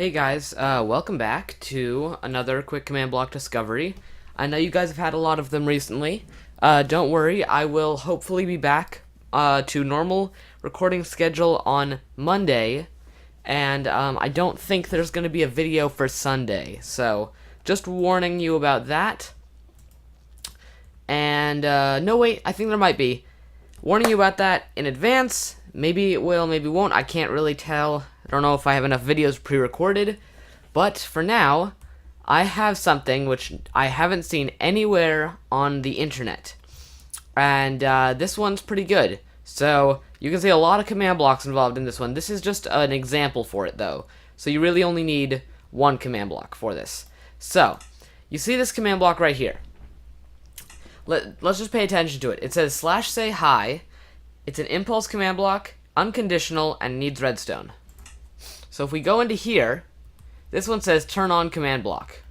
Hey guys, welcome back to another quick command block discovery. I know you guys have had a lot of them recently. Don't worry, I will hopefully be back to normal recording schedule on Monday, and I don't think there's going to be a video for Sunday, so just warning you about that. And, no wait, I think there might be. Warning you about that in advance. Maybe it will, maybe it won't, I can't really tell. I don't know if I have enough videos pre-recorded, but for now, I have something which I haven't seen anywhere on the internet, and this one's pretty good. So you can see a lot of command blocks involved in this one. This is just an example for it though, so you really only need one command block for this. So you see this command block right here. Let's just pay attention to it. It says /say hi. It's an impulse command block, unconditional, and needs redstone. So if we go into here, this one says turn on command block.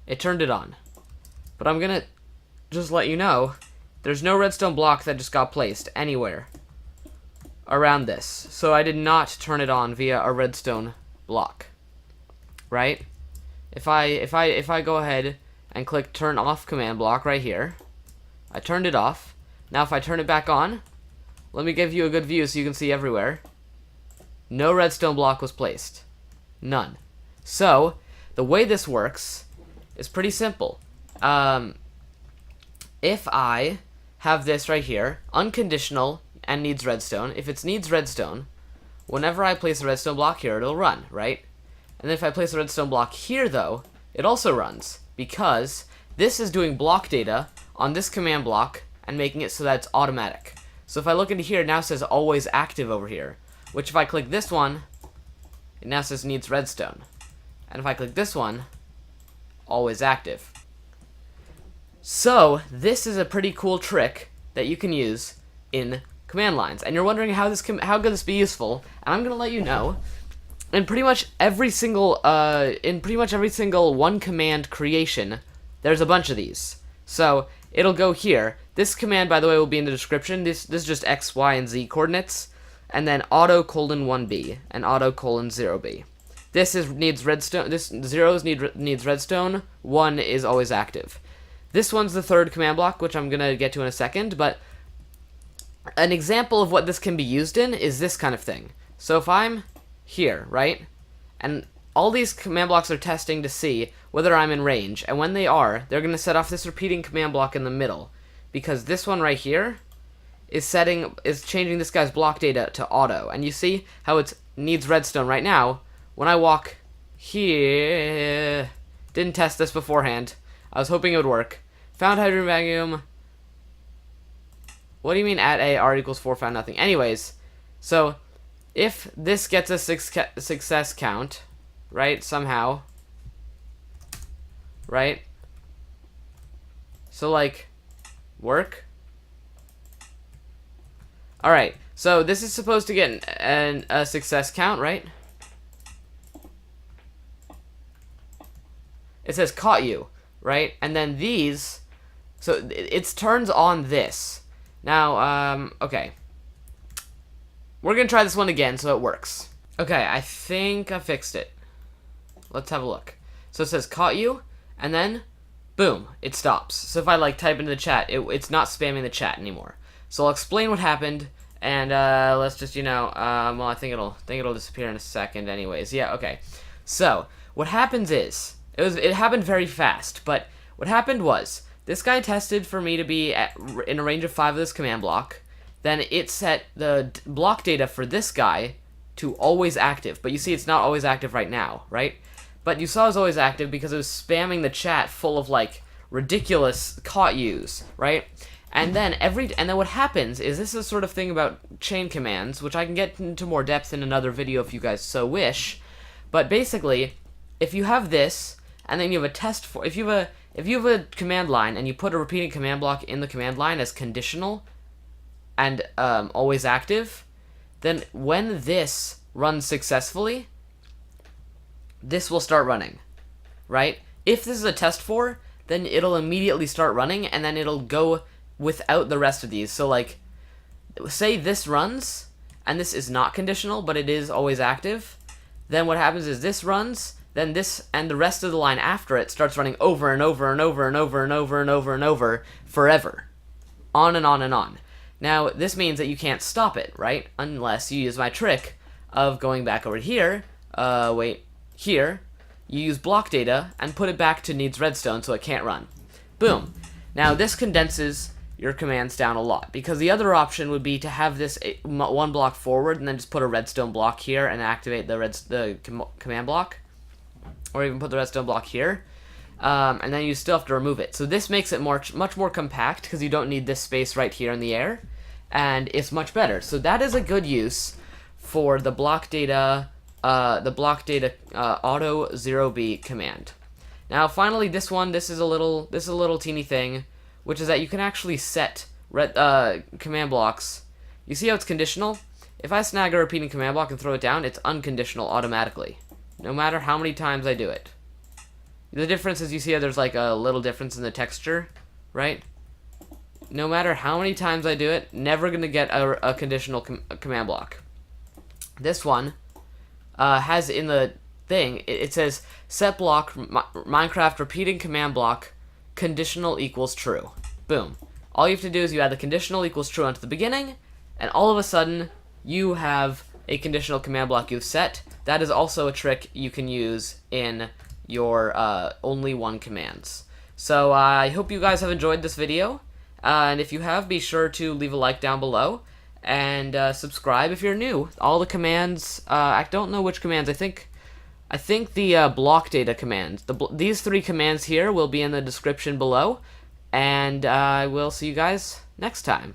It turned it on. But I'm gonna just let you know, there's no redstone block that just got placed anywhere around this. So I did not turn it on via a redstone block. Right? If I go ahead and click turn off command block right here, I turned it off. Now if I turn it back on, let me give you a good view so you can see everywhere. No redstone block was placed. None. So, the way this works is pretty simple. If I have this right here, unconditional and needs redstone, if it needs redstone, whenever I place a redstone block here, it'll run, right? And then if I place a redstone block here, though, it also runs, because this is doing block data on this command block and making it so that it's automatic. So if I look into here, it now says always active over here. Which if I click this one, it now says needs redstone. And if I click this one, always active. So, this is a pretty cool trick that you can use in command lines. And you're wondering how could this be useful? And I'm going to let you know. In pretty much every single one command creation, there's a bunch of these. So, it'll go here. This command, by the way, will be in the description. This is just X, Y, and Z coordinates. And then auto:1b and auto:0b. This needs redstone. This 0 needs redstone. 1 is always active. This one's the third command block, which I'm gonna get to in a second. But an example of what this can be used in is this kind of thing. So if I'm here, right, and all these command blocks are testing to see whether I'm in range, and when they are, they're gonna set off this repeating command block in the middle, because this one right here is changing this guy's block data to auto. And you see how it needs redstone right now. When I walk here, didn't test this beforehand. I was hoping it would work. Found hydrogen vacuum. What do you mean at a r equals 4 found nothing? Anyways, so if this gets a success count, right, somehow, right? So like, work. Alright, so this is supposed to get a success count, right? It says caught you, right? And then these, so it turns on this. Now, okay. We're gonna try this one again so it works. Okay, I think I fixed it. Let's have a look. So it says caught you, and then, boom, it stops. So if I like type into the chat, it's not spamming the chat anymore. So I'll explain what happened, and let's just, well, I think it'll disappear in a second anyways. Yeah, okay. So, what happens is, it happened very fast, but what happened was, this guy tested for me to be in a range of 5 of this command block, then it set the block data for this guy to always active, but you see it's not always active right now, right? But you saw it was always active because it was spamming the chat full of, like, ridiculous caught yous, right? And then what happens is, this is the sort of thing about chain commands, which I can get into more depth in another video if you guys so wish. But basically, if you have this, and then you have a test for, if you have a command line and you put a repeating command block in the command line as conditional and always active, then when this runs successfully, this will start running, right? If this is a test for, then it'll immediately start running, and then it'll go without the rest of these. So like, say this runs, and this is not conditional, but it is always active, then what happens is this runs, then this and the rest of the line after it starts running over and over and over and over and over and over and over forever. On and on and on. Now, this means that you can't stop it, right? Unless you use my trick of going back over here, here, you use Blockdata and put it back to needs redstone so it can't run. Boom. Now, this condenses your commands down a lot, because the other option would be to have this one block forward and then just put a redstone block here and activate the command block, or even put the redstone block here, and then you still have to remove it. So this makes it much more compact, because you don't need this space right here in the air, and it's much better. So that is a good use for the Blockdata auto 0b command. Now finally, this is a little teeny thing, which is that you can actually set command blocks. You see how it's conditional? If I snag a repeating command block and throw it down, it's unconditional automatically, no matter how many times I do it. The difference is, you see how there's like a little difference in the texture, right? No matter how many times I do it, never gonna get a conditional command block. This one has in the thing, it says setblock Minecraft repeating command block conditional equals true. Boom. All you have to do is you add the conditional equals true onto the beginning, and all of a sudden you have a conditional command block you've set. That is also a trick you can use in your only one commands. So I hope you guys have enjoyed this video, and if you have, be sure to leave a like down below and subscribe if you're new. All the commands, I don't know which commands. I think the Blockdata commands. These 3 commands here will be in the description below, and I will see you guys next time.